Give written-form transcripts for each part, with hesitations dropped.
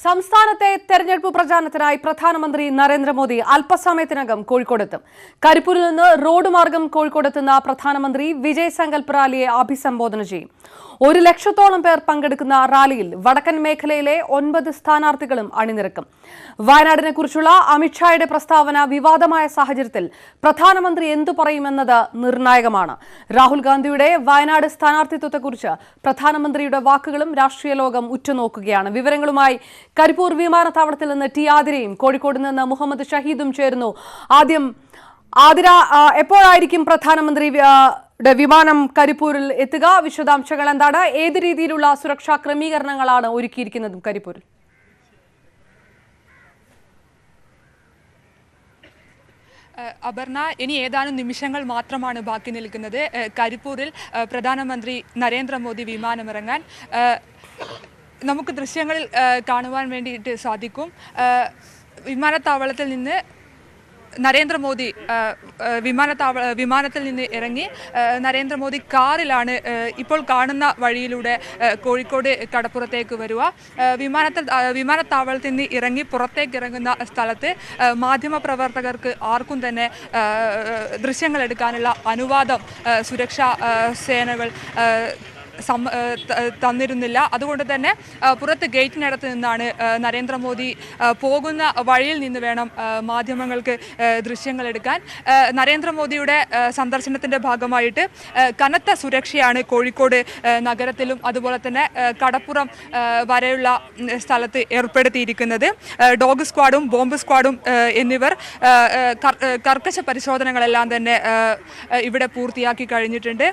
സംസ്ഥാനത്തെ തെരഞ്ഞെടുപ്പ് പ്രചാരണത്തിനായി പ്രധാനമന്ത്രി നരേന്ദ്രമോദി അല്പസമയത്തിനകം കോഴിക്കോടെത്തും. കരിപ്പൂരിൽ നിന്ന് റോഡ് മാർഗം കോഴിക്കോടെത്തുന്ന പ്രധാനമന്ത്രി വിജയ് സങ്കൽപ് റാലിയെ അഭിസംബോധന ചെയ്യും. 1 ലക്ഷത്തോളം പേർ പങ്കെടുക്കുന്ന റാലിയിൽ വടക്കൻ മേഖലയിലെ 9 സ്ഥാനാർത്ഥികളും അണിനിരക്കും. വയനാടിനെ കുറിച്ചുള്ള അമിത്ഷായുടെ പ്രസ്താവന വിവാദമായ സാഹചര്യത്തിൽ പ്രധാനമന്ത്രി എന്തു പറയുമെന്നത് നിർണായകമാണ്. രാഹുൽ ഗാന്ധിയുടെ വയനാട് സ്ഥാനാർത്ഥിത്വത്തെക്കുറിച്ച് പ്രധാനമന്ത്രിയുടെ വാക്കുകളും രാഷ്ട്രീയ ലോകം ഉറ്റുനോക്കുകയാണ്. വിവരങ്ങളുമായി കരിപ്പൂർ വിമാനത്താവളത്തിൽ നിന്ന് ടി ആതിരയും കോഴിക്കോട് നിന്ന് മുഹമ്മദ് ഷഹീദും ചേരുന്നു. ആതിര, എപ്പോഴായിരിക്കും പ്രധാനമന്ത്രി വിമാനം കരിപ്പൂരിൽ എത്തുക? വിശദാംശങ്ങൾ എന്താണ്? ഏത് രീതിയിലുള്ള സുരക്ഷാ ക്രമീകരണങ്ങളാണ് ഒരുക്കിയിരിക്കുന്നതും കരിപ്പൂരിൽ? അപർണ, ഇനി ഏതാനും നിമിഷങ്ങൾ മാത്രമാണ് ബാക്കി നിൽക്കുന്നത് കരിപ്പൂരിൽ പ്രധാനമന്ത്രി നരേന്ദ്രമോദി വിമാനമിറങ്ങാൻ. നമുക്ക് ദൃശ്യങ്ങളിൽ കാണുവാൻ വേണ്ടിയിട്ട് സാധിക്കും. വിമാനത്താവളത്തിൽ നിന്ന് നരേന്ദ്രമോദി വിമാനത്തിൽ നിന്ന് ഇറങ്ങി നരേന്ദ്രമോദി കാറിലാണ് ഇപ്പോൾ കാണുന്ന വഴിയിലൂടെ കോഴിക്കോട് കടപ്പുറത്തേക്ക് വരിക. വിമാനത്താവളത്തിൽ നിന്ന് ഇറങ്ങി പുറത്തേക്ക് ഇറങ്ങുന്ന സ്ഥലത്ത് മാധ്യമപ്രവർത്തകർക്ക് ആർക്കും തന്നെ ദൃശ്യങ്ങൾ എടുക്കാനുള്ള അനുവാദം സുരക്ഷാ സേനകൾ തന്നിരുന്നില്ല. അതുകൊണ്ട് തന്നെ പുറത്ത് ഗേറ്റിനടുത്ത് നിന്നാണ് നരേന്ദ്രമോദി പോകുന്ന വഴിയിൽ നിന്ന് വേണം മാധ്യമങ്ങൾക്ക് ദൃശ്യങ്ങൾ എടുക്കാൻ. നരേന്ദ്രമോദിയുടെ സന്ദർശനത്തിൻ്റെ ഭാഗമായിട്ട് കനത്ത സുരക്ഷയാണ് കോഴിക്കോട് നഗരത്തിലും അതുപോലെ തന്നെ കടപ്പുറം വരെയുള്ള സ്ഥലത്ത് ഏർപ്പെടുത്തിയിരിക്കുന്നത്. ഡോഗ് സ്ക്വാഡും ബോംബ് സ്ക്വാഡും എന്നിവർ കർക്കശ പരിശോധനകളെല്ലാം തന്നെ ഇവിടെ പൂർത്തിയാക്കി കഴിഞ്ഞിട്ടുണ്ട്.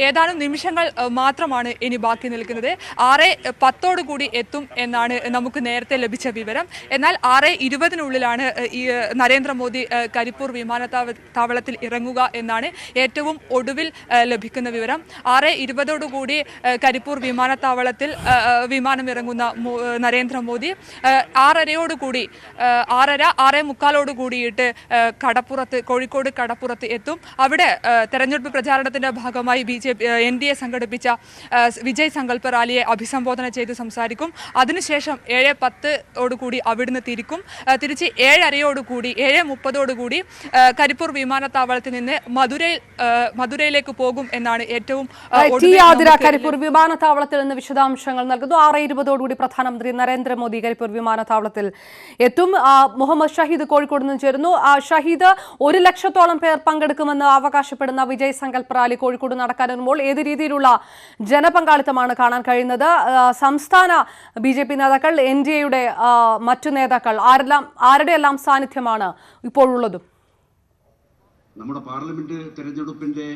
ഏതാനും നിമിഷങ്ങൾ മാത്രമാണ് ഇനി ബാക്കി നിൽക്കുന്നത്. 6:10 എത്തും എന്നാണ് നമുക്ക് നേരത്തെ ലഭിച്ച വിവരം. എന്നാൽ 6:20 ഈ നരേന്ദ്രമോദി കരിപ്പൂർ വിമാനത്താവളത്തിൽ ഇറങ്ങുക എന്നാണ് ഏറ്റവും ഒടുവിൽ ലഭിക്കുന്ന വിവരം. 6:20 കരിപ്പൂർ വിമാനത്താവളത്തിൽ വിമാനം ഇറങ്ങുന്ന നരേന്ദ്രമോദി 6:45 കടപ്പുറത്ത് കോഴിക്കോട് കടപ്പുറത്ത് എത്തും. അവിടെ തെരഞ്ഞെടുപ്പ് പ്രചാരണത്തിന്റെ ഭാഗമായി NDA സംഘടിപ്പിച്ച വിജയ് സങ്കൽപ് റാലിയെ അഭിസംബോധന ചെയ്ത് സംസാരിക്കും. അതിനുശേഷം 7:10 അവിടുന്ന് തിരിച്ച് 7:30 കരിപ്പൂർ വിമാനത്താവളത്തിൽ നിന്ന് മധുരയിലേക്ക് പോകും എന്നാണ് ഏറ്റവും കരിപ്പൂർ വിമാനത്താവളത്തിൽ നിന്ന് വിശദാംശങ്ങൾ നൽകുന്നു. 6:20 പ്രധാനമന്ത്രി നരേന്ദ്രമോദി കരിപ്പൂർ വിമാനത്താവളത്തിൽ എത്തും. മുഹമ്മദ് ഷഹീദ് കോഴിക്കോട് നിന്ന് ചേരുന്നു. ഷഹീദ്, 1 ലക്ഷത്തോളം പേർ പങ്കെടുക്കുമെന്ന് അവകാശപ്പെടുന്ന വിജയ് സങ്കൽപ് റാലി കോഴിക്കോട് നടക്കാനിരുമ്പോൾ ഏത് രീതിയിലുള്ള ജനപങ്കാളിത്തമാണ് കാണാൻ കഴിയുന്നത്? സംസ്ഥാന BJP നേതാക്കൾ, NDAയുടെ മറ്റു നേതാക്കൾ ആരുടെയെല്ലാം സാന്നിധ്യമാണ് ഇപ്പോഴുള്ളതും? നമ്മുടെ പാർലമെന്റ് തെരഞ്ഞെടുപ്പിന്റെ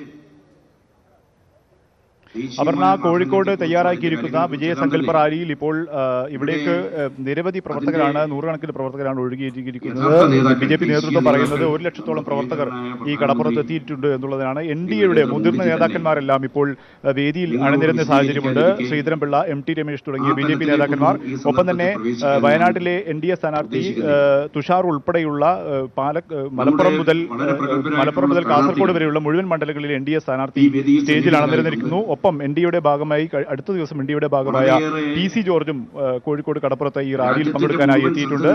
അപർണ, കോഴിക്കോട് തയ്യാറാക്കിയിരിക്കുന്ന വിജയ സങ്കല്പ റാലിയിൽ ഇപ്പോൾ ഇവിടേക്ക് നിരവധി പ്രവർത്തകരാണ്, നൂറുകണക്കിന് പ്രവർത്തകരാണ് ഒഴുകിയിരിക്കുന്നത്. BJP നേതൃത്വം പറയുന്നത് 1 ലക്ഷത്തോളം പ്രവർത്തകർ ഈ കടപ്പുറത്ത് എത്തിയിട്ടുണ്ട് എന്നുള്ളതാണ്. NDAയുടെ മുതിർന്ന നേതാക്കന്മാരെല്ലാം ഇപ്പോൾ വേദിയിൽ അണിനിരുന്ന സാഹചര്യമുണ്ട്. ശ്രീധരൻപിള്ള, MT രമേശ് തുടങ്ങിയ BJP നേതാക്കന്മാർ, ഒപ്പം തന്നെ വയനാട്ടിലെ NDA സ്ഥാനാർത്ഥി തുഷാർ ഉൾപ്പെടെയുള്ള മലപ്പുറം മുതൽ കാസർഗോഡ് വരെയുള്ള മുഴുവൻ മണ്ഡലങ്ങളിലെ NDA സ്ഥാനാർത്ഥി സ്റ്റേജിൽ അണിനിരന്നിരിക്കുന്നു. ഒപ്പം NDAയുടെ ഭാഗമായി അടുത്ത ദിവസം NDAയുടെ ഭാഗമായ PC ജോർജും കോഴിക്കോട് കടപ്പുറത്ത് ഈ റാലിയിൽ പങ്കെടുക്കാനായി എത്തിയിട്ടുണ്ട്.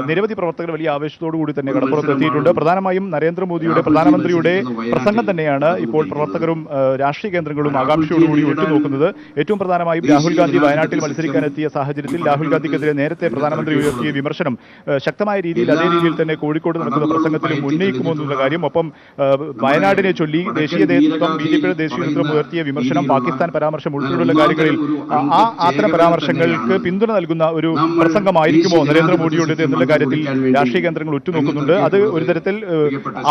നിരവധി പ്രവർത്തകർ വലിയ ആവേശത്തോടു കൂടി തന്നെ കടപ്പുറത്ത് എത്തിയിട്ടുണ്ട്. പ്രധാനമായും പ്രധാനമന്ത്രിയുടെ പ്രസംഗം തന്നെയാണ് ഇപ്പോൾ പ്രവർത്തകരും രാഷ്ട്രീയ കേന്ദ്രങ്ങളും ആകാംക്ഷയോടുകൂടി ഉറ്റുനോക്കുന്നത്. ഏറ്റവും പ്രധാനമായും രാഹുൽ ഗാന്ധി വയനാട്ടിൽ മത്സരിക്കാനെത്തിയ സാഹചര്യത്തിൽ രാഹുൽ ഗാന്ധിക്കെതിരെ നേരത്തെ പ്രധാനമന്ത്രി ഉയർത്തിയ വിമർശനം ശക്തമായ രീതിയിൽ അതേ രീതിയിൽ തന്നെ കോഴിക്കോട് നടക്കുന്ന പ്രസംഗത്തിലും ഉന്നയിക്കുമോ എന്നുള്ള കാര്യം, ഒപ്പം വയനാടിനെ ചൊല്ലി ദേശീയ നേതൃത്വം BJPയുടെ ദേശീയ നേതൃത്വം ഉയർത്തിയ വിമർശനം, പാകിസ്ഥാൻ പരാമർശം ഉൾപ്പെടെയുള്ള കാര്യങ്ങളിൽ അത്തരം പരാമർശങ്ങൾക്ക് പിന്തുണ നൽകുന്ന ഒരു പ്രസംഗമായിരിക്കുമോ നരേന്ദ്രമോദിയുടേത് എന്നുള്ള കാര്യത്തിൽ രാഷ്ട്രീയ കേന്ദ്രങ്ങൾ ഉറ്റുനോക്കുന്നുണ്ട്. അത് ഒരു തരത്തിൽ ആ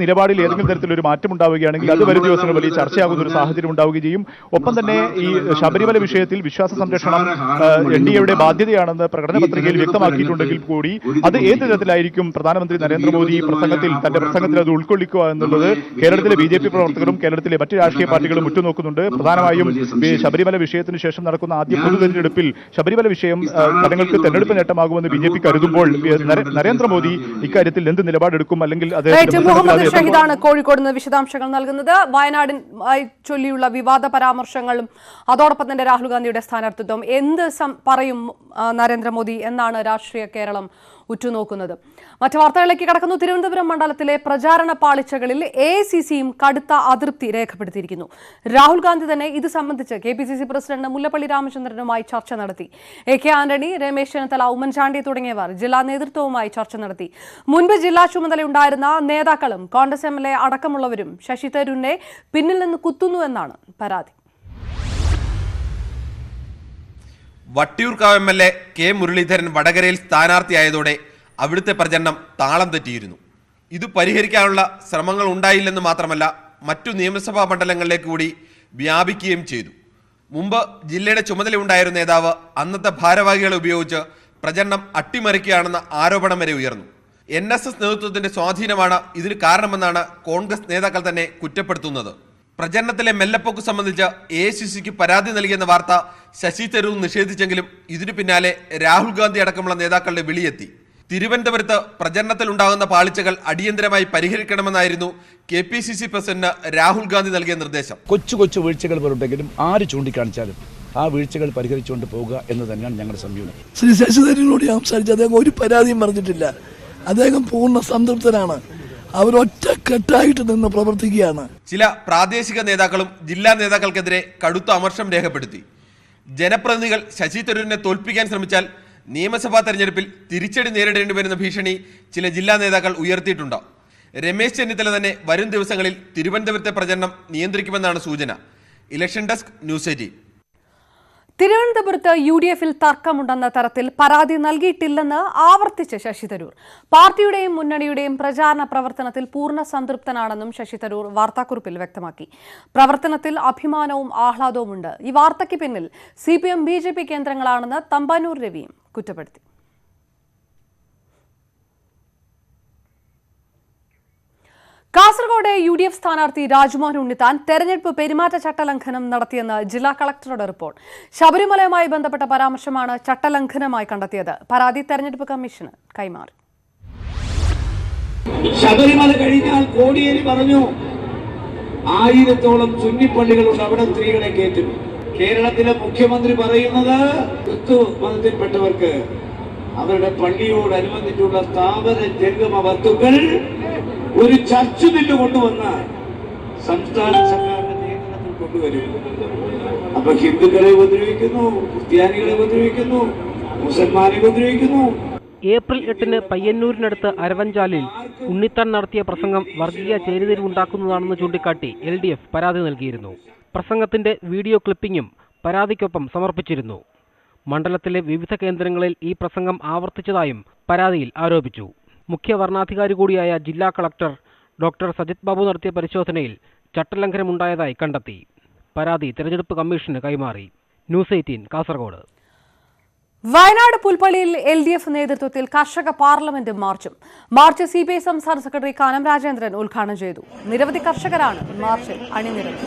നിലപാടിൽ ഏതെങ്കിലും തരത്തിലൊരു മാറ്റം ഉണ്ടാവുകയാണെങ്കിൽ അത് വരും ദിവസങ്ങൾ വലിയ ചർച്ചയാകുന്ന ഒരു സാഹചര്യം ഉണ്ടാവുകയും ചെയ്യും. ഒപ്പം തന്നെ ഈ ശബരിമല വിഷയത്തിൽ വിശ്വാസ സംരക്ഷണം NDAയുടെ ബാധ്യതയാണെന്ന് പ്രകടന പത്രികയിൽ വ്യക്തമാക്കിയിട്ടുണ്ടെങ്കിൽ കൂടി അത് ഏത് തരത്തിലായിരിക്കും പ്രധാനമന്ത്രി നരേന്ദ്രമോദി തന്റെ പ്രസംഗത്തിൽ അത് ഉൾക്കൊള്ളിക്കുക എന്നുള്ളത് കേരളത്തിലെ BJP പ്രവർത്തകരും കേരളത്തിലെ മറ്റ് രാഷ്ട്രീയ പാർട്ടികളും ഉറ്റുനോക്കുന്നു. ഉണ്ടാകുന്നുണ്ട്. പ്രധാനമായും ശബരിമല വിഷയത്തിന് ശേഷം നടക്കുന്ന ആദ്യ പൊതു തെരഞ്ഞെടുപ്പിൽ ശബരിമല വിഷയം തങ്ങൾക്ക് തെരഞ്ഞെടുപ്പ് നേട്ടമാകുമെന്ന് BJP കരുതുമ്പോൾ നരേന്ദ്രമോദി ഇക്കാര്യത്തിൽ എന്ത് നിലപാടെടുക്കും, അല്ലെങ്കിൽ മുഹമ്മദ് ഷഹീദാണ് കോഴിക്കോട് നിന്ന് വിശദാംശങ്ങൾ നൽകുന്നത്. വയനാടിനായി ചൊല്ലിയുള്ള വിവാദ പരാമർശങ്ങളും അതോടൊപ്പം തന്നെ രാഹുൽ ഗാന്ധിയുടെ സ്ഥാനാർത്ഥിത്വം എന്ത് പറയും നരേന്ദ്രമോദി എന്നാണ് രാഷ്ട്രീയ കേരളം ഉറ്റുനോക്കുന്നത്. മറ്റു വാർത്തകളിലേക്ക് കടക്കുന്നു. തിരുവനന്തപുരം മണ്ഡലത്തിലെ പ്രചാരണ പാളിച്ചകളിൽ AICCയും കടുത്ത അതൃപ്തി രേഖപ്പെടുത്തിയിരിക്കുന്നു. രാഹുൽ ഗാന്ധി തന്നെ ഇത് സംബന്ധിച്ച് KPCC പ്രസിഡന്റ് മുല്ലപ്പള്ളി രാമചന്ദ്രനുമായി ചർച്ച നടത്തി. AK ആന്റണി, രമേശ് ചെന്നിത്തല, ഉമ്മൻചാണ്ടി തുടങ്ങിയവർ ജില്ലാ നേതൃത്വവുമായി ചർച്ച നടത്തി. മുൻപ് ജില്ലാ ചുമതലയുണ്ടായിരുന്ന നേതാക്കളും കോൺഗ്രസ് MLA അടക്കമുള്ളവരും ശശി തരൂരിനെ പിന്നിൽ നിന്ന് കുത്തുന്നുവെന്നാണ് പരാതി. വട്ടിയൂർക്കാവ് MLA K മുരളീധരൻ വടകരയിൽ സ്ഥാനാർത്ഥിയായതോടെ അവിടുത്തെ പ്രചരണം താളം തെറ്റിയിരുന്നു. ഇത് പരിഹരിക്കാനുള്ള ശ്രമങ്ങൾ ഉണ്ടായില്ലെന്ന് മാത്രമല്ല, മറ്റു നിയമസഭാ മണ്ഡലങ്ങളിലേക്ക് കൂടി വ്യാപിക്കുകയും ചെയ്തു. മുമ്പ് ജില്ലയുടെ ചുമതലയുണ്ടായിരുന്ന നേതാവ് അന്നത്തെ ഭാരവാഹികളെ ഉപയോഗിച്ച് പ്രചരണം അട്ടിമറിക്കുകയാണെന്ന ആരോപണം വരെ ഉയർന്നു. NSS നേതൃത്വത്തിന്റെ സ്വാധീനമാണ് ഇതിന് കാരണമെന്നാണ് കോൺഗ്രസ് നേതാക്കൾ തന്നെ കുറ്റപ്പെടുത്തുന്നത്. പ്രചരണത്തിലെ മെല്ലപ്പൊക്ക് സംബന്ധിച്ച് AICCക്ക് പരാതി നൽകിയെന്ന വാർത്ത ശശി തരൂർ നിഷേധിച്ചെങ്കിലും ഇതിനു പിന്നാലെ രാഹുൽ ഗാന്ധി അടക്കമുള്ള നേതാക്കളുടെ വിളിയെത്തി. തിരുവനന്തപുരത്ത് പ്രചരണത്തിൽ ഉണ്ടാകുന്ന പാളിച്ചകൾ അടിയന്തരമായി പരിഹരിക്കണമെന്നായിരുന്നു KPCC പ്രസിഡന്റ് രാഹുൽ ഗാന്ധി നൽകിയ നിർദ്ദേശം. കൊച്ചു വീഴ്ചകൾ പോലുണ്ടെങ്കിലും ആര് ചൂണ്ടിക്കാണിച്ചാലും ആ വീഴ്ചകൾ പരിഹരിച്ചുകൊണ്ട് പോകുക എന്ന് തന്നെയാണ് ഞങ്ങളുടെ സമീപനം. ശ്രീ ശശി തരൂരിനോട് സംസാരിച്ച് അദ്ദേഹം ഒരു പരാതിയും പറഞ്ഞിട്ടില്ല. അദ്ദേഹം പൂർണ്ണ സംതൃപ്തനാണ്. അവരൊറ്റക്കെട്ടായിട്ട് നിന്ന് പ്രവർത്തിക്കുകയാണ്. ചില പ്രാദേശിക നേതാക്കളും ജില്ലാ നേതാക്കൾക്കെതിരെ കടുത്ത അമർഷം രേഖപ്പെടുത്തി. ജനപ്രതിനിധികൾ ശശി തരൂരിനെ തോൽപ്പിക്കാൻ ശ്രമിച്ചാൽ നിയമസഭാ തെരഞ്ഞെടുപ്പിൽ തിരിച്ചടി നേരിടേണ്ടി വരുന്ന ഭീഷണി ചില ജില്ലാ നേതാക്കൾ ഉയർത്തിയിട്ടുണ്ട്. രമേശ് ചെന്നിത്തല തന്നെ വരും ദിവസങ്ങളിൽ തിരുവനന്തപുരത്തെ പ്രചരണം നിയന്ത്രിക്കുമെന്നാണ് സൂചന. Election desk, news 18. തിരുവനന്തപുരത്ത് UDFൽ തർക്കമുണ്ടെന്ന തരത്തിൽ പരാതി നൽകിയിട്ടില്ലെന്ന് ആവർത്തിച്ച് ശശി തരൂർ. പാർട്ടിയുടെയും മുന്നണിയുടെയും പ്രചാരണ പ്രവർത്തനത്തിൽ പൂർണ്ണ സംതൃപ്തനാണെന്നും ശശി തരൂർ വാർത്താക്കുറിപ്പിൽ വ്യക്തമാക്കി. പ്രവർത്തനത്തിൽ അഭിമാനവും ആഹ്ലാദവുമുണ്ട്. ഈ വാർത്തയ്ക്ക് പിന്നിൽ CPM BJP കേന്ദ്രങ്ങളാണെന്ന് തമ്പാനൂർ രവിയും കുറ്റപ്പെടുത്തി. കാസർഗോഡ് UDF സ്ഥാനാർത്ഥി രാജ്മോഹൻ ഉണ്ണിത്താൻ തെരഞ്ഞെടുപ്പ് പെരുമാറ്റച്ചട്ട ലംഘനം നടത്തിയെന്ന് ജില്ലാ കളക്ടറുടെ റിപ്പോർട്ട്. ശബരിമലയുമായി ബന്ധപ്പെട്ട പരാമർശമാണ് ചട്ടലംഘനമായി കണ്ടെത്തിയത്. പരാതി തെരഞ്ഞെടുപ്പ് കമ്മീഷന് കൈമാറി. ശബരിമല കഴിഞ്ഞാൽ കോടിയേരി പറഞ്ഞു 1000-ഓളം സുന്നിപ്പള്ളികളുണ്ട്, അവിടെ സ്ത്രീകളെ കയറ്റും. കേരളത്തിലെ മുഖ്യമന്ത്രി പറയുന്നത് ക്രിസ്തു മതത്തിൽപ്പെട്ടവർക്ക് അവരുടെ പള്ളിയോടനുബന്ധിച്ചുള്ള സ്ഥാപന ജംഗമ വസ്തുക്കൾ ഒരു ചർച്ച് ബില്ല് കൊണ്ടുവന്ന് സംസ്ഥാന സർക്കാരിന്റെ നിയന്ത്രണത്തിൽ കൊണ്ടുവരും. അപ്പൊ ഹിന്ദുക്കളെ ഉപദ്രവിക്കുന്നു, ക്രിസ്ത്യാനികളെ ഉപദ്രവിക്കുന്നു, മുസൽമാനെ ഉപദ്രവിക്കുന്നു. ഏപ്രിൽ 8 പയ്യന്നൂരിനടുത്ത് അരവഞ്ചാലിൽ ഉണ്ണിത്താൻ നടത്തിയ പ്രസംഗം വർഗീയ ചേരിതിരിവുണ്ടാക്കുന്നതാണെന്ന് ചൂണ്ടിക്കാട്ടി LDF പരാതി നൽകിയിരുന്നു. പ്രസംഗത്തിന്റെ വീഡിയോ ക്ലിപ്പിംഗും പരാതിക്കൊപ്പം സമർപ്പിച്ചിരുന്നു. മണ്ഡലത്തിലെ വിവിധ കേന്ദ്രങ്ങളിൽ ഈ പ്രസംഗം ആവർത്തിച്ചതായും പരാതിയിൽ ആരോപിച്ചു. മുഖ്യ വരണാധികാരി കൂടിയായ ജില്ലാ കളക്ടർ ഡോക്ടർ സജിത് ബാബു നടത്തിയ പരിശോധനയിൽ ചട്ടലംഘനമുണ്ടായതായി കണ്ടെത്തി. പരാതി തെരഞ്ഞെടുപ്പ് കമ്മീഷന് കൈമാറി. ന്യൂസ് 18 കാസർഗോഡ്. വയനാട് പുൽപ്പള്ളിയിൽ LDF നേതൃത്വത്തിൽ കർഷക പാർലമെന്റ് മാർച്ചും. മാർച്ച് CPI സംസ്ഥാന സെക്രട്ടറി കാനം രാജേന്ദ്രൻ ഉദ്ഘാടനം ചെയ്തു. നിരവധി കർഷകരാണ് മാർച്ചിൽ അണിനിരന്നത്.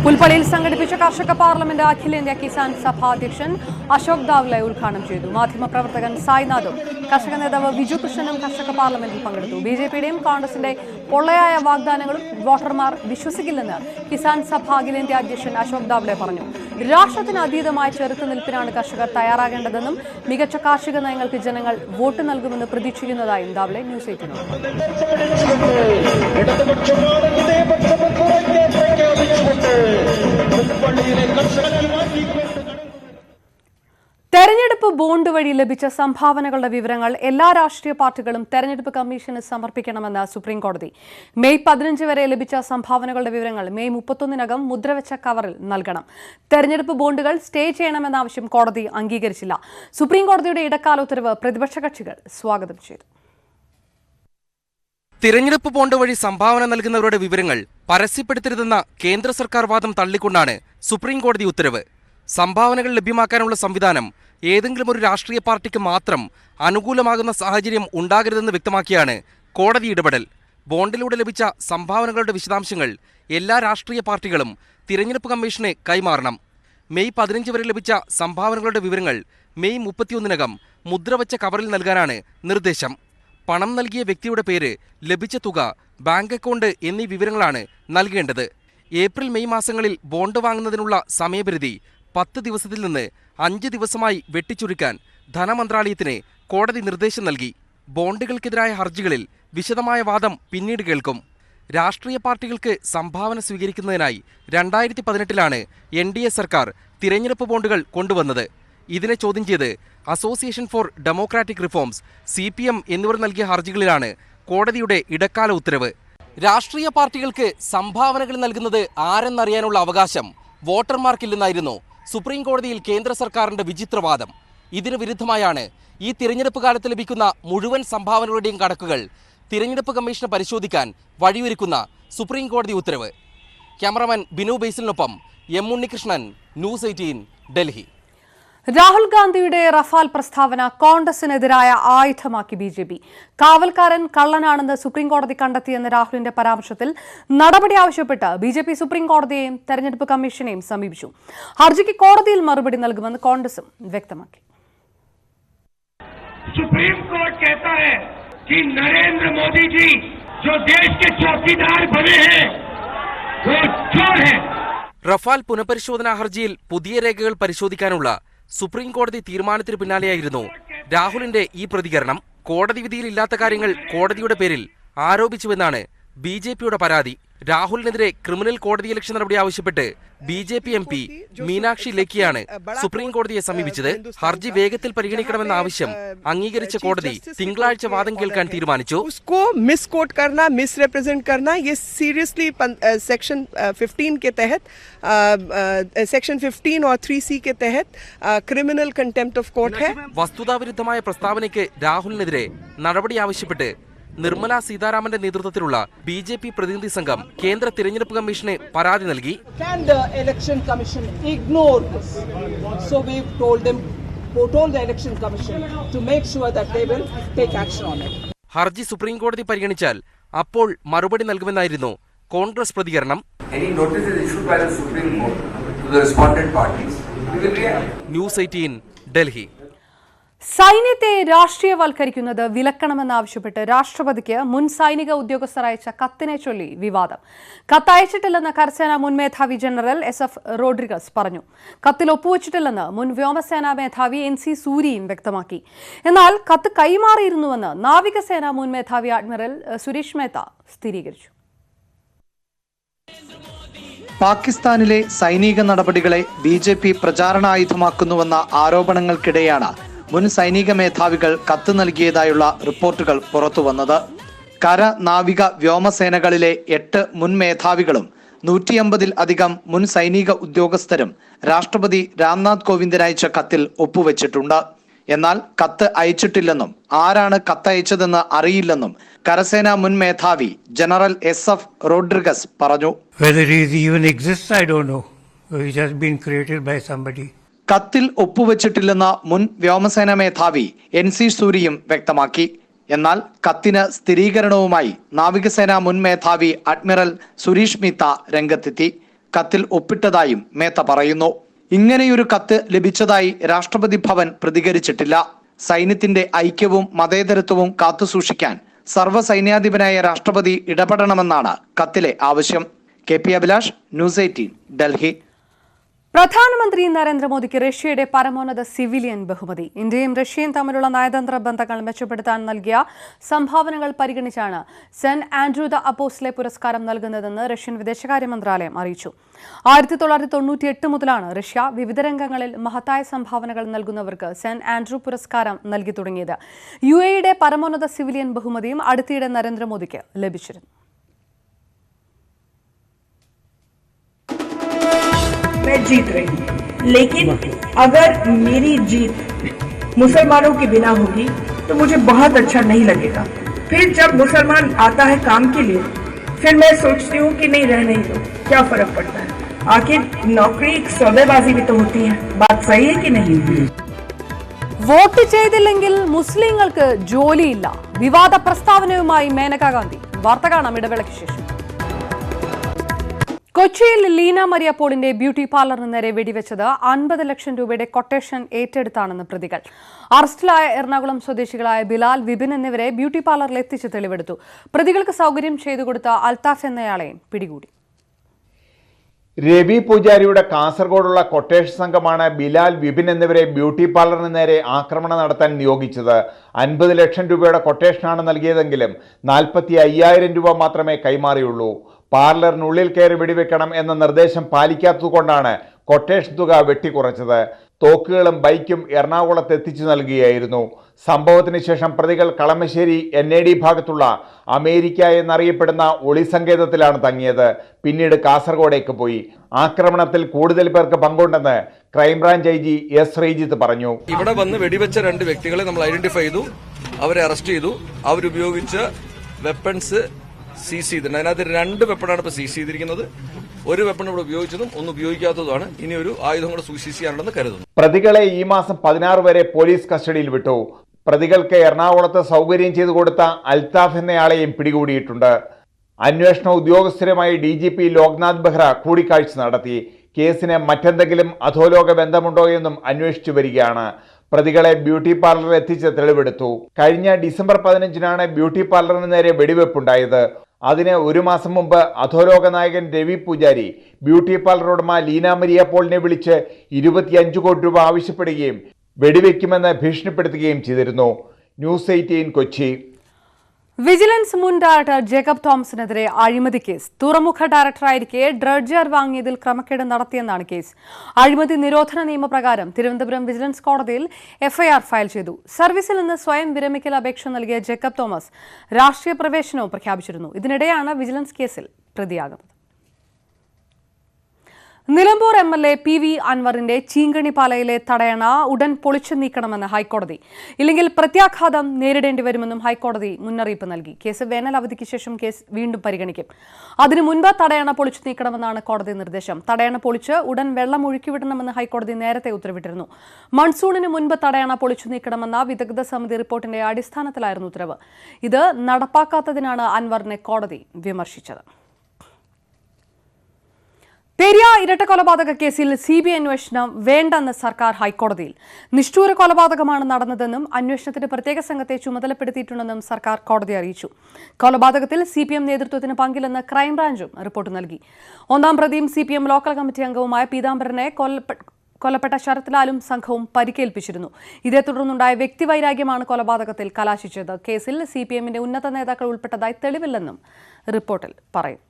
പുൽപ്പള്ളിയിൽ സംഘടിപ്പിച്ച കർഷക പാർലമെന്റ് അഖിലേന്ത്യാ കിസാൻ സഭ അധ്യക്ഷൻ അശോക് ദാവ്ലെ ഉദ്ഘാടനം ചെയ്തു. മാധ്യമപ്രവർത്തകൻ സായ്നാഥും കർഷക നേതാവ് വിജു കൃഷ്ണനും കർഷക പാർലമെന്റിൽ പങ്കെടുത്തു. BJPയുടെയും കോൺഗ്രസിന്റെ പൊള്ളയായ വാഗ്ദാനങ്ങളും വോട്ടർമാർ വിശ്വസിക്കില്ലെന്ന് കിസാൻ സഭ അഖിലേന്ത്യാ അധ്യക്ഷൻ അശോക് ദാവ്ലെ പറഞ്ഞു. രാഷ്ട്രത്തിന് അതീതമായ ചെറുത്തുനിൽപ്പിനാണ് കർഷകർ തയ്യാറാകേണ്ടതെന്നും മികച്ച കാർഷിക നയങ്ങൾക്ക് ജനങ്ങൾ വോട്ട് നൽകുമെന്ന് പ്രതീക്ഷിക്കുന്നതായും ദാവ്ലെ ന്യൂസ് 18 തെരഞ്ഞെടുപ്പ് ബോണ്ട് വഴി ലഭിച്ച സംഭാവനകളുടെ വിവരങ്ങൾ എല്ലാ രാഷ്ട്രീയ പാർട്ടികളും തെരഞ്ഞെടുപ്പ് കമ്മീഷന് സമർപ്പിക്കണമെന്ന് സുപ്രീം കോടതി. മെയ് 15 വരെ ലഭിച്ച സംഭാവനകളുടെ വിവരങ്ങൾ മെയ് 31-നകം മുദ്രവെച്ച കവറിൽ നൽകണം. തെരഞ്ഞെടുപ്പ് ബോണ്ടുകൾ സ്റ്റേ ചെയ്യണമെന്ന ആവശ്യം കോടതി അംഗീകരിച്ചില്ല. സുപ്രീം കോടതിയുടെ ഇടക്കാല ഉത്തരവ് പ്രതിപക്ഷ കക്ഷികൾ സ്വാഗതം ചെയ്തു. തിരഞ്ഞെടുപ്പ് ബോണ്ട് വഴി സംഭാവന നൽകുന്നവരുടെ വിവരങ്ങൾ പരസ്യപ്പെടുത്തരുതെന്ന കേന്ദ്ര സർക്കാർ വാദം തള്ളിക്കൊണ്ടാണ് സുപ്രീം കോടതി ഉത്തരവ്. സംഭാവനകൾ ലഭ്യമാക്കാനുള്ള സംവിധാനം ഏതെങ്കിലും ഒരു രാഷ്ട്രീയ പാർട്ടിക്ക് മാത്രം അനുകൂലമാകുന്ന സാഹചര്യം ഉണ്ടാകരുതെന്ന് വ്യക്തമാക്കിയാണ് കോടതി ഇടപെടൽ. ബോണ്ടിലൂടെ ലഭിച്ച സംഭാവനകളുടെ വിശദാംശങ്ങൾ എല്ലാ രാഷ്ട്രീയ പാർട്ടികളും തിരഞ്ഞെടുപ്പ് കമ്മീഷന് കൈമാറണം. മെയ് 15 വരെ ലഭിച്ച സംഭാവനകളുടെ വിവരങ്ങൾ മെയ് 31-നകം മുദ്രവച്ച കവറിൽ നൽകാനാണ് നിർദ്ദേശം. പണം നൽകിയ വ്യക്തിയുടെ പേര്, ലഭിച്ച തുക, ബാങ്ക് അക്കൗണ്ട് എന്നീ വിവരങ്ങളാണ് നൽകേണ്ടത്. ഏപ്രിൽ മെയ് മാസങ്ങളിൽ ബോണ്ട് വാങ്ങുന്നതിനുള്ള സമയപരിധി 10 ദിവസത്തിൽ നിന്ന് 5 ദിവസമായി വെട്ടിച്ചുരുക്കാൻ ധനമന്ത്രാലയത്തിന് കോടതി നിർദ്ദേശം നൽകി. ബോണ്ടുകൾക്കെതിരായ ഹർജികളിൽ വിശദമായ വാദം പിന്നീട് കേൾക്കും. രാഷ്ട്രീയ പാർട്ടികൾക്ക് സംഭാവന സ്വീകരിക്കുന്നതിനായി 2018-ലാണ് NDA സർക്കാർ തിരഞ്ഞെടുപ്പ് ബോണ്ടുകൾ കൊണ്ടുവന്നത്. ഇതിനെ ചോദ്യം ചെയ്ത് association for Democratic reforms, CPM എന്നിവർ നൽകിയ ഹർജികളിലാണ് കോടതിയുടെ ഇടക്കാല ഉത്തരവ്. രാഷ്ട്രീയ പാർട്ടികൾക്ക് സംഭാവനകൾ നൽകുന്നത് ആരെന്നറിയാനുള്ള അവകാശം വോട്ടർമാർക്കില്ലെന്നായിരുന്നു സുപ്രീം കോടതിയിൽ കേന്ദ്ര സർക്കാരിന്റെ വിചിത്രവാദം. ഇതിനു വിരുദ്ധമായാണ് ഈ തിരഞ്ഞെടുപ്പ് കാലത്ത് ലഭിക്കുന്ന മുഴുവൻ സംഭാവനകളുടെയും കണക്കുകൾ തിരഞ്ഞെടുപ്പ് കമ്മീഷന് പരിശോധിക്കാൻ വഴിയൊരുക്കുന്ന സുപ്രീം കോടതി ഉത്തരവ്. ക്യാമറമാൻ ബിനു ബേസിലിനൊപ്പം M. ഉണ്ണികൃഷ്ണൻ, ന്യൂസ് 18, ഡൽഹി. രാഹുൽ ഗാന്ധിയുടെ റഫാൽ പ്രസ്താവന കോൺഗ്രസിനെതിരായ ആയുധമാക്കി BJP. കാവൽക്കാരൻ കള്ളനാണെന്ന് സുപ്രീംകോടതി കണ്ടെത്തിയെന്ന രാഹുലിന്റെ പരാമർശത്തിൽ നടപടി ആവശ്യപ്പെട്ട് BJP സുപ്രീം കോടതിയെയും തെരഞ്ഞെടുപ്പ് കമ്മീഷനെയും സമീപിച്ചു. ഹർജിക്ക് കോടതിയിൽ മറുപടി നൽകുമെന്ന് കോൺഗ്രസും വ്യക്തമാക്കി. सुप्रीम कोर्ट कहता है कि नरेंद्र मोदी जी जो देश के चौकीदार बने हैं वो चोर हैं. റഫാൽ പുനഃപരിശോധനാ ഹർജിയിൽ പുതിയ രേഖകൾ പരിശോധിക്കാനുള്ള സുപ്രീം കോടതി തീരുമാനത്തിന് പിന്നാലെയായിരുന്നു രാഹുലിന്റെ ഈ പ്രതികരണം. കോടതി വിധിയിലില്ലാത്ത കാര്യങ്ങൾ കോടതിയുടെ പേരിൽ ആരോപിച്ചുവെന്നാണ് BJPയുടെ പരാതി. രാഹുലിനെതിരെ ക്രിമിനൽ കോടതിയലക്ഷ്യ നടപടി ആവശ്യപ്പെട്ട് BJP MP മീനാക്ഷി ലേഖിയാണ് സുപ്രീം കോടതിയെ സമീപിച്ചത്. ഹർജി വേഗത്തിൽ പരിഗണിക്കണമെന്ന ആവശ്യം അംഗീകരിച്ച കോടതി തിങ്കളാഴ്ച വാദം കേൾക്കാൻ തീരുമാനിച്ചു. मिसकोट करना, मिसरिप्रेजेंट करना, ये सीरियसली सेक्शन 15 के तहत, सेक्शन 15 और 3C के तहत क्रिमिनल कंटेम्प्ट ऑफ कोर्ट है. വസ്തുതാവിരുദ്ധമായ പ്രസ്താവനയ്ക്ക് രാഹുലിനെതിരെ നടപടി ആവശ്യപ്പെട്ട് നിർമ്മല സീതാരാമന്റെ നേതൃത്വത്തിലുള്ള BJP പ്രതിനിധി സംഘം കേന്ദ്ര തിരഞ്ഞെടുപ്പ് കമ്മീഷന് പരാതി നൽകി. ഹർജി സുപ്രീം കോടതി പരിഗണിച്ചാൽ അപ്പോൾ മറുപടി നൽകുമെന്നായിരുന്നു കോൺഗ്രസ് പ്രതികരണം. ന്യൂസ് 18, ഡൽഹി. സൈന്യത്തെ രാഷ്ട്രീയവൽക്കരിക്കുന്നത് വിലക്കണമെന്നാവശ്യപ്പെട്ട് രാഷ്ട്രപതിക്ക് മുൻ സൈനിക ഉദ്യോഗസ്ഥർ അയച്ച കത്തിനെ ചൊല്ലി വിവാദം. കത്തയച്ചിട്ടില്ലെന്ന് കരസേനാ മുൻ മേധാവി ജനറൽ SF റോഡ്രിഗസ് പറഞ്ഞു. കത്തിൽ ഒപ്പുവച്ചിട്ടില്ലെന്ന് മുൻ വ്യോമസേനാ മേധാവി NC സൂരിയും വ്യക്തമാക്കി. എന്നാൽ കത്ത് കൈമാറിയിരുന്നുവെന്ന് നാവികസേനാ മുൻ മേധാവി അഡ്മിറൽ സുരേഷ് മേത്ത സ്ഥിരീകരിച്ചു. പാകിസ്ഥാനിലെ സൈനിക നടപടികളെ BJP പ്രചാരണായുധമാക്കുന്നുവെന്ന ആരോപണങ്ങൾക്കിടെയാണ് മുൻ സൈനിക മേധാവികൾ കത്ത് നൽകിയതായുള്ള റിപ്പോർട്ടുകൾ പുറത്തുവന്നത്. കര, നാവിക, വ്യോമസേനകളിലെ 8 മുൻ മേധാവികളും 150-ൽ അധികം മുൻ സൈനിക ഉദ്യോഗസ്ഥരും രാഷ്ട്രപതി രാംനാഥ് കോവിന്ദിന് അയച്ച കത്തിൽ ഒപ്പുവെച്ചിട്ടുണ്ട്. എന്നാൽ കത്ത് അയച്ചിട്ടില്ലെന്നും ആരാണ് കത്തയച്ചതെന്ന് അറിയില്ലെന്നും കരസേനാ മുൻ മേധാവി ജനറൽ SF റോഡ്രിഗസ് പറഞ്ഞു. കത്തിൽ ഒപ്പുവെച്ചിട്ടില്ലെന്ന മുൻ വ്യോമസേനാ മേധാവി NC സൂരിയും വ്യക്തമാക്കി. എന്നാൽ കത്തിന് സ്ഥിരീകരണവുമായി നാവികസേനാ മുൻ മേധാവി അഡ്മിറൽ സുരേഷ് മേത്ത രംഗത്തെത്തി. കത്തിൽ ഒപ്പിട്ടതായും മേത്ത പറയുന്നു. ഇങ്ങനെയൊരു കത്ത് ലഭിച്ചതായി രാഷ്ട്രപതി ഭവൻ പ്രതികരിച്ചിട്ടില്ല. സൈന്യത്തിന്റെ ഐക്യവും മതേതരത്വവും കാത്തുസൂക്ഷിക്കാൻ സർവ്വസൈന്യാധിപനായ രാഷ്ട്രപതി ഇടപെടണമെന്നാണ് കത്തിലെ ആവശ്യം. KP Abhilash, news 18, Delhi. പ്രധാനമന്ത്രി നരേന്ദ്രമോദിക്ക് റഷ്യയുടെ പരമോന്നത സിവിലിയൻ ബഹുമതി. ഇന്ത്യയും റഷ്യയും തമ്മിലുള്ള നയതന്ത്ര ബന്ധങ്ങൾ മെച്ചപ്പെടുത്താൻ നൽകിയ സംഭാവനകൾ പരിഗണിച്ചാണ് സെന്റ് ആൻഡ്രൂ ദ അപ്പോസ്റ്റലെ പുരസ്കാരം നൽകുന്നതെന്ന് റഷ്യൻ വിദേശകാര്യ മന്ത്രാലയം അറിയിച്ചു. 1998 മുതലാണ് റഷ്യ വിവിധ രംഗങ്ങളിൽ മഹത്തായ സംഭാവനകൾ നൽകുന്നവർക്ക് സെന്റ് ആൻഡ്രൂ പുരസ്കാരം നൽകി തുടങ്ങിയത്. UAEയുടെ പരമോന്നത സിവിലിയൻ ബഹുമതിയും അടുത്തിടെ നരേന്ദ്രമോദിക്ക് ലഭിച്ചിരുന്നു. मैं जीत रही, लेकिन अगर मेरी जीत मुसलमानों के बिना होगी तो मुझे बहुत अच्छा नहीं लगेगा. फिर जब मुसलमान आता है काम के लिए, फिर मैं सोचती हूँ कि नहीं रहने दो, क्या फर्क पड़ता है. आखिर नौकरी सौदेबाजी भी तो होती है. बात सही है कि नहीं? വോട്ട് ചെയ്തില്ലെങ്കിൽ മുസ്ലിങ്ങൾക്ക് ജോലിയില്ല. വിവാദ പ്രസ്താവനയുമായി മേനകാ ഗാന്ധി. വാർത്ത കാണാം ഇടവേളയ്ക്ക് ശേഷം. കൊച്ചിയിൽ ലീന മരിയ പോളിന്റെ ബ്യൂട്ടി പാർലറിന് നേരെ വെടിവെച്ചത് 50 ലക്ഷം രൂപയുടെ കൊട്ടേഷൻ ഏറ്റെടുത്താണെന്ന് പ്രതികൾ. അറസ്റ്റിലായ എറണാകുളം സ്വദേശികളായ ബിലാൽ, വിപിൻ എന്നിവരെ ബ്യൂട്ടി പാർലറിൽ എത്തിച്ച് തെളിവെടുത്തു. പ്രതികൾക്ക് സൗകര്യം ചെയ്തു കൊടുത്ത അൽത്താഫ് എന്നയാളെയും പിടികൂടി. രവി പൂജാരിയുടെ കാസർഗോഡുള്ള കൊട്ടേഷൻ സംഘമാണ് ബിലാൽ, വിപിൻ എന്നിവരെ ബ്യൂട്ടി പാർലറിന് നേരെ ആക്രമണം നടത്താൻ നിയോഗിച്ചത്. 50 ലക്ഷം രൂപയുടെ കൊട്ടേഷനാണ് നൽകിയതെങ്കിലും 45,000 രൂപ മാത്രമേ കൈമാറിയുള്ളൂ. പാർലറിനുള്ളിൽ കയറി വെടിവെക്കണം എന്ന നിർദ്ദേശം പാലിക്കാത്തതുകൊണ്ടാണ് കൊട്ടേഷൻ തുക വെട്ടിക്കുറച്ചത്. തോക്കുകളും ബൈക്കും എറണാകുളത്ത് എത്തിച്ചു നൽകുകയായിരുന്നു. സംഭവത്തിന് ശേഷം പ്രതികൾ കളമശ്ശേരി NAD ഭാഗത്തുള്ള അമേരിക്ക എന്നറിയപ്പെടുന്ന ഒളിസങ്കേതത്തിലാണ് തങ്ങിയത്. പിന്നീട് കാസർഗോഡേക്ക് പോയി. ആക്രമണത്തിൽ കൂടുതൽ പേർക്ക് പങ്കുണ്ടെന്ന് ക്രൈംബ്രാഞ്ച് IG S ശ്രീജിത്ത് പറഞ്ഞു. ഇവിടെ വന്ന് വെടിവെച്ച 2 വ്യക്തികളെ നമ്മൾ ഐഡന്റിഫൈ ചെയ്തു, അവരെ അറസ്റ്റ് ചെയ്തു. അവരുപയോഗിച്ച വെപ്പൺസ് സീസ് ചെയ്തിട്ടുണ്ട്. അതിനകത്ത് 2 വെപ്പണാണ് ഇപ്പോൾ സീസ് ചെയ്തിരിക്കുന്നത്. ഒരു വെപ്പൺ ഇവിടെ ഉപയോഗിച്ചതും ഒന്ന് ഉപയോഗിക്കാത്തതുമാണ്. ഇനി ഒരു ആയുധം കൂടെ സൂക്ഷിക്കാനുണ്ടെന്ന് കരുതുന്നു. പ്രതികളെ ഈ മാസം 16 വരെ പോലീസ് കസ്റ്റഡിയിൽ വിട്ടു. പ്രതികൾക്ക് എറണാകുളത്ത് സൗകര്യം ചെയ്തു കൊടുത്ത അൽത്താഫ് എന്നയാളെയും പിടികൂടിയിട്ടുണ്ട്. അന്വേഷണ ഉദ്യോഗസ്ഥരുമായി DGP ലോക്നാഥ് ബെഹ്റ കൂടിക്കാഴ്ച നടത്തി. കേസിന് മറ്റെന്തെങ്കിലും അധോലോക ബന്ധമുണ്ടോ എന്നും അന്വേഷിച്ചു വരികയാണ്. പ്രതികളെ ബ്യൂട്ടി പാർലറിൽ എത്തിച്ച് തെളിവെടുത്തു. കഴിഞ്ഞ ഡിസംബർ 15-നാണ് ബ്യൂട്ടി പാർലറിന് നേരെ വെടിവെപ്പുണ്ടായത്. അതിന് 1 മാസം മുമ്പ് അധോലോക നായകൻ രവി പൂജാരി ബ്യൂട്ടി പാർലർ ഉടമ ലീന മരിയ പോളിനെ വിളിച്ച് 25 കോടി രൂപ ആവശ്യപ്പെടുകയും വെടിവെക്കുമെന്ന് ഭീഷണിപ്പെടുത്തുകയും ചെയ്തിരുന്നു. ന്യൂസ് 18 കൊച്ചി. വിജിലൻസ് മുൻ ഡയറക്ടർ ജേക്കബ് തോമസിനെതിരെ അഴിമതി കേസ്. തുറമുഖ ഡയറക്ടറായിരിക്കെ ഡ്രഡ്ജർ വാങ്ങിയതിൽ ക്രമക്കേട് നടത്തിയെന്നാണ് കേസ്. അഴിമതി നിരോധന നിയമപ്രകാരം തിരുവനന്തപുരം വിജിലൻസ് കോടതിയിൽ FIR ഫയൽ ചെയ്തു. സർവീസിൽ നിന്ന് സ്വയം വിരമിക്കൽ അപേക്ഷ നൽകിയ ജേക്കബ് തോമസ് രാഷ്ട്രീയ പ്രവേശനവും പ്രഖ്യാപിച്ചിരുന്നു. ഇതിനിടെയാണ് വിജിലൻസ് കേസിൽ പ്രതിയാകുന്നത്. നിലമ്പൂർ MLA PV അൻവറിന്റെ ചീങ്കണിപ്പാലയിലെ തടയണ ഉടൻ പൊളിച്ചു നീക്കണമെന്ന് ഹൈക്കോടതി. ഇല്ലെങ്കിൽ പ്രത്യാഘാതം നേരിടേണ്ടി വരുമെന്നും ഹൈക്കോടതി മുന്നറിയിപ്പ് നൽകി. കേസ് വേനൽ അവധിക്ക് ശേഷം കേസ് വീണ്ടും പരിഗണിക്കും. അതിനു മുൻപ് തടയണ പൊളിച്ചു നീക്കണമെന്നാണ് കോടതി നിർദ്ദേശം. തടയണ പൊളിച്ച് ഉടൻ വെള്ളം ഒഴുക്കിവിടണമെന്ന് ഹൈക്കോടതി നേരത്തെ ഉത്തരവിട്ടിരുന്നു. മൺസൂണിന് മുൻപ് തടയണ പൊളിച്ചു നീക്കണമെന്ന വിദഗ്ധ സമിതി റിപ്പോർട്ടിന്റെ അടിസ്ഥാനത്തിലായിരുന്നു ഉത്തരവ്. ഇത് നടപ്പാക്കാത്തതിനാണ് അൻവറിനെ കോടതി വിമർശിച്ചത്. പെരിയ ഇരട്ടക്കൊലപാതക കേസിൽ CBI അന്വേഷണം വേണ്ടെന്ന് സർക്കാർ ഹൈക്കോടതിയിൽ. നിഷ്ഠൂര കൊലപാതകമാണ് നടന്നതെന്നും അന്വേഷണത്തിന് പ്രത്യേക സംഘത്തെ ചുമതലപ്പെടുത്തിയിട്ടുണ്ടെന്നും സർക്കാർ കോടതിയെ അറിയിച്ചു. കൊലപാതകത്തിൽ CPM നേതൃത്വത്തിന് പങ്കില്ലെന്ന് ക്രൈംബ്രാഞ്ചും റിപ്പോർട്ട് നൽകി. 1-ാം പ്രതിയും CPM ലോക്കൽ കമ്മിറ്റി അംഗവുമായ പീതാംബരനെ കൊല്ലപ്പെട്ട ശരത്ലാലും സംഘവും പരിക്കേൽപ്പിച്ചിരുന്നു. ഇതേ തുടർന്നുണ്ടായ വ്യക്തിവൈരാഗ്യമാണ് കൊലപാതകത്തിൽ കലാശിച്ചത്. കേസിൽ CPMന്റെ ഉന്നത നേതാക്കൾ ഉൾപ്പെട്ടതായി തെളിവില്ലെന്നും റിപ്പോർട്ടിൽ പറയും.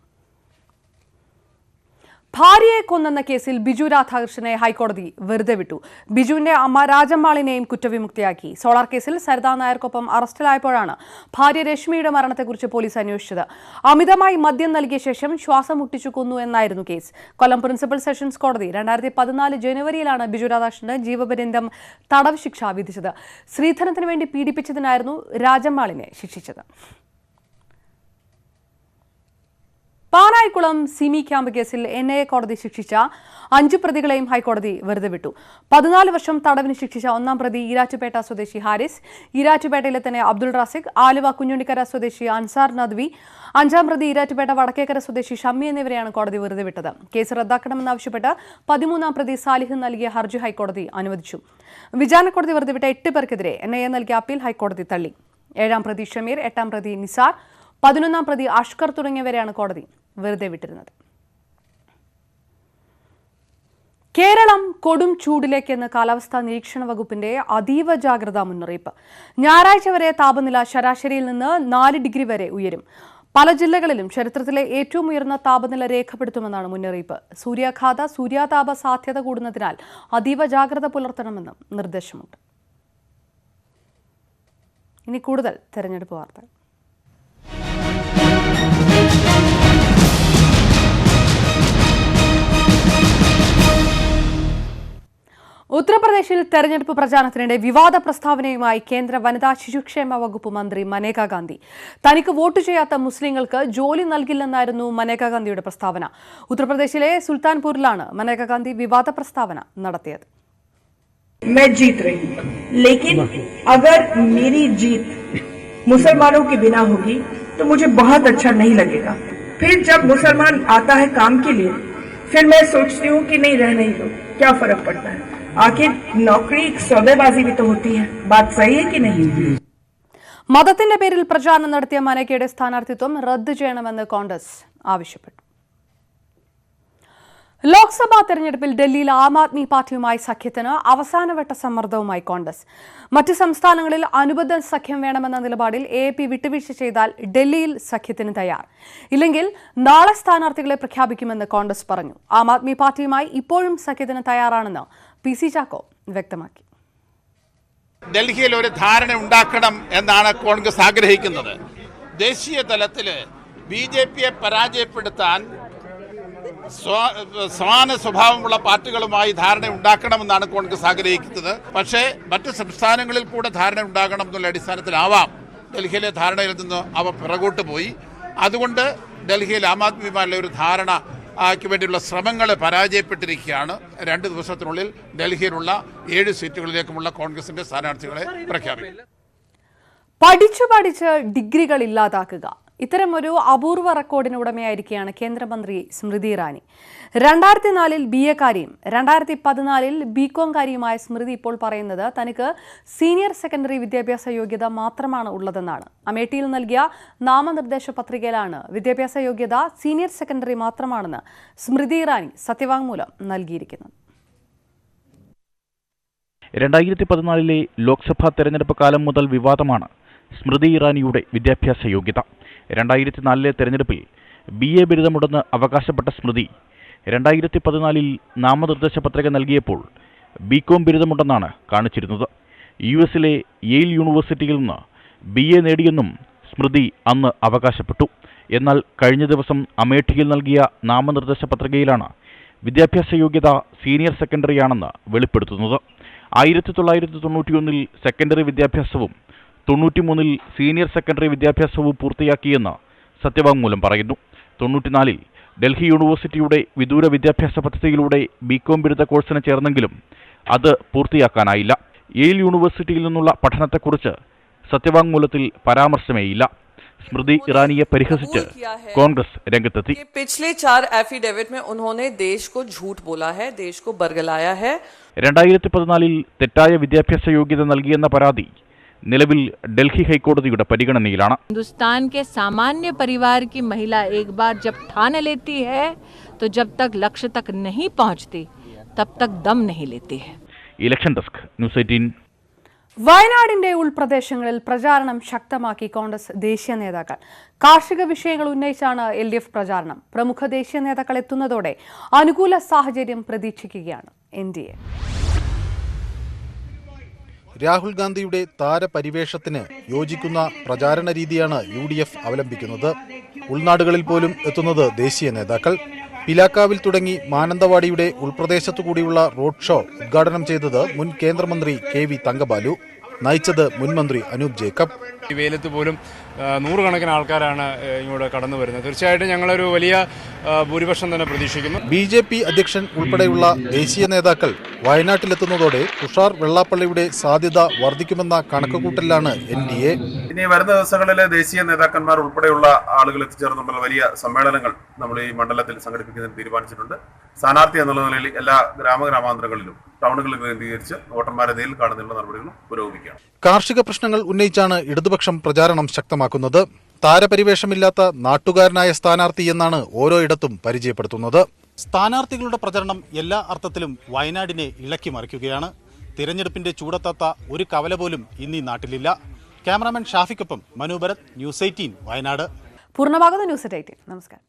ഭാര്യയെ കൊന്നെന്ന കേസിൽ ബിജു രാധാകൃഷ്ണനെ ഹൈക്കോടതി വെറുതെ വിട്ടു. ബിജുവിന്റെ അമ്മ രാജമ്മാളിനെയും കുറ്റവിമുക്തിയാക്കി. സോളാർ കേസിൽ സരിതാ നായർക്കൊപ്പം അറസ്റ്റിലായപ്പോഴാണ് ഭാര്യ രശ്മിയുടെ മരണത്തെക്കുറിച്ച് പോലീസ് അന്വേഷിച്ചത്. അമിതമായി മദ്യം നൽകിയ ശേഷം ശ്വാസം മുട്ടിച്ചു കൊന്നു എന്നായിരുന്നു കേസ്. കൊല്ലം പ്രിൻസിപ്പൽ സെഷൻസ് കോടതി 2014 ജനുവരിയിലാണ് ബിജു രാധാകൃഷ്ണന് ജീവപര്യന്തം തടവ് ശിക്ഷ വിധിച്ചത്. സ്ത്രീധനത്തിന് വേണ്ടി പീഡിപ്പിച്ചതിനായിരുന്നു രാജമ്മാളിനെ ശിക്ഷിച്ചത്. പാനായിക്കുളം സിമി ക്യാമ്പ് കേസിൽ NIA കോടതി ശിക്ഷിച്ച 5 പ്രതികളെയും ഹൈക്കോടതി വെറുതെ വിട്ടു. 14 വർഷം തടവിന് ശിക്ഷിച്ച 1-ാം പ്രതി ഈരാറ്റുപേട്ട സ്വദേശി ഹാരിസ്, ഈരാറ്റുപേട്ടയിലെ തന്നെ അബ്ദുൾ റാസിഖ്, ആലുവ കുഞ്ഞുണ്ണിക്കര സ്വദേശി അൻസാർ നദ്വി, 5-ാം പ്രതി ഈരാറ്റുപേട്ട വടക്കേക്കര സ്വദേശി ഷമ്മി എന്നിവരെയാണ് കോടതി വെറുതെ വിട്ടത്. കേസ് റദ്ദാക്കണമെന്നാവശ്യപ്പെട്ട് 13-ാം പ്രതി സാലിഹ് നൽകിയ ഹർജി ഹൈക്കോടതി അനുവദിച്ചു. വിചാരണ കോടതി വെറുതെ വിട്ട 8 പേർക്കെതിരെ NIA നൽകിയ അപ്പീൽ ഹൈക്കോടതി തള്ളി. 7-ാം പ്രതി ഷമീർ, 8-ാം പ്രതി നിസാർ, 11-ാം പ്രതി അഷ്കർ തുടങ്ങിയവരെയാണ് കോടതി വെറുതെ വിട്ടിരുന്നത്. കേരളം കൊടും ചൂടിലേക്കെന്ന് കാലാവസ്ഥാ നിരീക്ഷണ വകുപ്പിന്റെ അതീവ ജാഗ്രതാ മുന്നറിയിപ്പ്. ഞായറാഴ്ച വരെ താപനില ശരാശരിയിൽ നിന്ന് 4 ഡിഗ്രി വരെ ഉയരും. പല ജില്ലകളിലും ചരിത്രത്തിലെ ഏറ്റവും ഉയർന്ന താപനില രേഖപ്പെടുത്തുമെന്നാണ് മുന്നറിയിപ്പ്. സൂര്യാതാപ സാധ്യത കൂടുന്നതിനാൽ അതീവ ജാഗ്രത പുലർത്തണമെന്നും നിർദ്ദേശമുണ്ട്. ഇനി കൂടുതൽ തെരഞ്ഞെടുപ്പ് വാർത്തകൾ. ഉത്തർപ്രദേശിൽ തെരഞ്ഞെടുപ്പ് പ്രചാരണത്തിനിടെ വിവാദ പ്രസ്താവനയുമായി കേന്ദ്ര വനിതാ ശിശുക്ഷേമ വകുപ്പ് മന്ത്രി മനേകാ ഗാന്ധി. തനിക്ക് വോട്ട് ചെയ്യാത്ത മുസ്ലിങ്ങൾക്ക് ജോലി നൽകില്ലെന്നായിരുന്നു മനേകാ ഗാന്ധിയുടെ പ്രസ്താവന. ഉത്തർപ്രദേശിലെ സുൽത്താൻപൂരിലാണ് മനേകാ ഗാന്ധി വിവാദ പ്രസ്താവന നടത്തിയത്. मैं जीत रही हूँ, लेकिन अगर मेरी जीत मुसलमानों के बिना होगी तो मुझे बहुत अच्छा नहीं लगेगा। फिर जब मुसलमान आता है काम के लिए, फिर मैं सोचती हूँ कि नहीं रहने ही दो, क्या फर्क पड़ता है। आखिर नौकरी सौदेबाजी भी तो होती है। बात सही है कि नहीं? മതത്തിന്റെ പേരിൽ പ്രചാരണം നടത്തിയ മനേക്കയുടെ സ്ഥാനാർത്ഥിത്വം റദ്ദ് ചെയ്യണമെന്ന് കോൺഗ്രസ് ആവശ്യപ്പെട്ടു. ലോക്സഭാ തെരഞ്ഞെടുപ്പിൽ ഡൽഹിയിൽ ആം ആദ്മി പാർട്ടിയുമായി സഖ്യത്തിന് അവസാനവട്ട സമ്മർദ്ദവുമായി കോൺഗ്രസ്. മറ്റ് സംസ്ഥാനങ്ങളിൽ അനുബന്ധ സഖ്യം വേണമെന്ന നിലപാടിൽ AAP വിട്ടുവീഴ്ച ചെയ്താൽ ഡൽഹിയിൽ സഖ്യത്തിന് തയ്യാർ. ഇല്ലെങ്കിൽ നാളെ സ്ഥാനാർത്ഥികളെ പ്രഖ്യാപിക്കുമെന്ന് കോൺഗ്രസ് പറഞ്ഞു. ആം ആദ്മി പാർട്ടിയുമായി ഇപ്പോഴും സഖ്യത്തിന് തയ്യാറാണെന്ന് PC ചാക്കോ വ്യക്തമാക്കി. ഡൽഹിയിൽ ഒരു ധാരണ ഉണ്ടാക്കണം എന്നാണ് കോൺഗ്രസ് ആഗ്രഹിക്കുന്നത്. ദേശീയ തലത്തിൽ BJPയെ പരാജയപ്പെടുത്താൻ സമാന സ്വഭാവമുള്ള പാർട്ടികളുമായി ധാരണ ഉണ്ടാക്കണമെന്നാണ് കോൺഗ്രസ് ആഗ്രഹിക്കുന്നത്. പക്ഷേ മറ്റ് സംസ്ഥാനങ്ങളിൽ കൂടെ ധാരണ ഉണ്ടാകണം എന്നുള്ള അടിസ്ഥാനത്തിലാവാം ഡൽഹിയിലെ ധാരണയിൽ നിന്ന് അവ പിറകോട്ട് പോയി. അതുകൊണ്ട് ഡൽഹിയിൽ ആം ആദ്മിയുമായുള്ള ഒരു ധാരണ വേണ്ടിയുള്ള ശ്രമങ്ങൾ പരാജയപ്പെട്ടിരിക്കുകയാണ്. 2 ദിവസത്തിനുള്ളിൽ ഡൽഹിയിലുള്ള 7 സീറ്റുകളിലേക്കുമുള്ള കോൺഗ്രസിന്റെ സ്ഥാനാർത്ഥികളെ പ്രഖ്യാപിക്കും. പഠിച്ച് ഡിഗ്രികൾ ഇല്ലാതാക്കുക, ഇത്തരമൊരു അപൂർവ റെക്കോർഡിന് ഉടമയായിരിക്കുകയാണ് കേന്ദ്രമന്ത്രി സ്മൃതി ഇറാനി. 2004 BA-കാരിയും 2014 BCom-കാരിയുമായ സ്മൃതി ഇപ്പോൾ പറയുന്നത് തനിക്ക് സീനിയർ സെക്കൻഡറി വിദ്യാഭ്യാസ യോഗ്യത മാത്രമാണ് ഉള്ളതെന്നാണ്. അമേഠിയിൽ നൽകിയ നാമനിർദ്ദേശ പത്രികയിലാണ് വിദ്യാഭ്യാസ യോഗ്യത സീനിയർ സെക്കൻഡറി മാത്രമാണെന്ന് സ്മൃതി ഇറാനി സത്യവാങ്മൂലം നൽകിയിരിക്കുന്നത്. 2014 ലോക്സഭാ തെരഞ്ഞെടുപ്പ് കാലം മുതൽ വിവാദമാണ് സ്മൃതി ഇറാനിയുടെ വിദ്യാഭ്യാസ യോഗ്യത. 2004 തെരഞ്ഞെടുപ്പിൽ BA ബിരുദമുണ്ടെന്ന് അവകാശപ്പെട്ട സ്മൃതി 2014 നാമനിർദ്ദേശ പത്രിക നൽകിയപ്പോൾ BCom ബിരുദമുണ്ടെന്നാണ് കാണിച്ചിരുന്നത്. US-ലെ യെയിൽ യൂണിവേഴ്സിറ്റിയിൽ നിന്ന് BA നേടിയെന്നും സ്മൃതി അന്ന് അവകാശപ്പെട്ടു. എന്നാൽ കഴിഞ്ഞ ദിവസം അമേഠിയിൽ നൽകിയ നാമനിർദ്ദേശ പത്രികയിലാണ് വിദ്യാഭ്യാസ യോഗ്യത സീനിയർ സെക്കൻഡറിയാണെന്ന് വെളിപ്പെടുത്തുന്നത്. 1991 സെക്കൻഡറി വിദ്യാഭ്യാസവും 93 സീനിയർ സെക്കൻഡറി വിദ്യാഭ്യാസവും പൂർത്തിയാക്കിയെന്ന് സത്യവാങ്മൂലം പറയുന്നു. 94 ഡൽഹി യൂണിവേഴ്സിറ്റിയുടെ വിദൂര വിദ്യാഭ്യാസ പദ്ധതിയിലൂടെ BCom ബിരുദ കോഴ്സിന് ചേർന്നെങ്കിലും അത് പൂർത്തിയാക്കാനായില്ല. യെയിൽ യൂണിവേഴ്സിറ്റിയിൽ നിന്നുള്ള പഠനത്തെക്കുറിച്ച് സത്യവാങ്മൂലത്തിൽ പരാമർശമേയില്ല. സ്മൃതി ഇറാനിയെ പരിഹസിച്ച് കോൺഗ്രസ് രംഗത്തെത്തി. पिछले 4 एफिडेविट में उन्होंने देश को झूठ बोला है, देश को बरगलाया है. 2014 തെറ്റായ വിദ്യാഭ്യാസ യോഗ്യത നൽകിയെന്ന പരാതി നിലവിൽ ഡൽഹി ഹൈക്കോടതിയുടെ പരിഗണനയിലാണ്. हिंदुस्तान के सामान्य परिवार की महिला एक बार जब ठान लेती है तो जब तक लक्ष्य तक नहीं पहुंचती तब तक दम नहीं लेती है. Election desk news 18. വയനാടിന്റെ ഉൾപ്രദേശങ്ങളിൽ പ്രചാരണം ശക്തമാക്കി കോൺഗ്രസ് ദേശീയ നേതാക്കൾ. കാർഷിക വിഷയങ്ങൾ ഉന്നയിച്ചാണ് LDF പ്രചാരണം. പ്രമുഖ ദേശീയ നേതാക്കൾ എത്തുന്നതോടെ അനുകൂല സാഹചര്യം പ്രതീക്ഷിക്കുകയാണ് NDA. രാഹുൽ ഗാന്ധിയുടെ താരപരിവേഷത്തിന് യോജിക്കുന്ന പ്രചാരണ രീതിയാണ് UDF അവലംബിക്കുന്നത്. ഉൾനാടുകളിൽ പോലും എത്തുന്നത് ദേശീയ നേതാക്കൾ. പിലാക്കാവിൽ തുടങ്ങി മാനന്തവാടിയുടെ ഉൾപ്രദേശത്തു കൂടിയുള്ള റോഡ് ഷോ ഉദ്ഘാടനം ചെയ്തത് മുൻ കേന്ദ്രമന്ത്രി KV തങ്കബാലു, നയിച്ചത് മുൻമന്ത്രി അനൂപ് ജേക്കബ്. ഈ വെയിലത്ത് പോലും നൂറുകണക്കിന് ആൾക്കാരാണ് ഇങ്ങോട്ട് കടന്നു വരുന്നത്. തീർച്ചയായിട്ടും ഞങ്ങളൊരു വലിയ ഭൂരിപക്ഷം തന്നെ പ്രതീക്ഷിക്കുന്നു. BJP അധ്യക്ഷൻ ഉൾപ്പെടെയുള്ള ദേശീയ നേതാക്കൾ വയനാട്ടിലെത്തുന്നതോടെ തുഷാർ വെള്ളാപ്പള്ളിയുടെ സാധ്യത വർദ്ധിക്കുമെന്ന കണക്കുകൂട്ടലിലാണ് NDA. ഇനി വരുന്ന ദിവസങ്ങളിൽ ദേശീയ നേതാക്കന്മാർ ഉൾപ്പെടെയുള്ള ആളുകൾ എത്തിച്ചേർന്നുള്ള വലിയ സമ്മേളനങ്ങൾ നമ്മൾ ഈ മണ്ഡലത്തിൽ സംഘടിപ്പിക്കുന്നതിന് തീരുമാനിച്ചിട്ടുണ്ട്. സ്ഥാനാർത്ഥി എന്നുള്ള നിലയിൽ എല്ലാ ഗ്രാമാന്തരങ്ങളിലും ടൗണുകളിൽ കേന്ദ്രീകരിച്ച് വോട്ടർമാരെ നേരിൽ കാണുന്നതിനുള്ള നടപടികളും പുരോഗമിക്കുകയാണ്. കാർഷിക പ്രശ്നങ്ങൾ ഉന്നയിച്ചാണ് ഇടതുപക്ഷം പ്രചാരണം ശക്തമാക്കുന്നത്. താരപരിവേഷമില്ലാത്ത നാട്ടുകാരനായ സ്ഥാനാർത്ഥി എന്നാണ് ഓരോയിടത്തും പരിചയപ്പെടുത്തുന്നത്. സ്ഥാനാർത്ഥികളുടെ പ്രചരണം എല്ലാ അർത്ഥത്തിലും വയനാടിനെ ഇളക്കി മറിക്കുകയാണ്. തിരഞ്ഞെടുപ്പിന്റെ ചൂടത്താത്ത ഒരു കവല പോലും ഇന്നീ നാട്ടിലില്ല. ക്യാമറാമാൻ ഷാഫിക്കൊപ്പം മനു ഭരത്, ന്യൂസ് 18 വയനാട്. പൂർണ്ണമാകുന്ന ന്യൂസ് 18. നമസ്കാരം.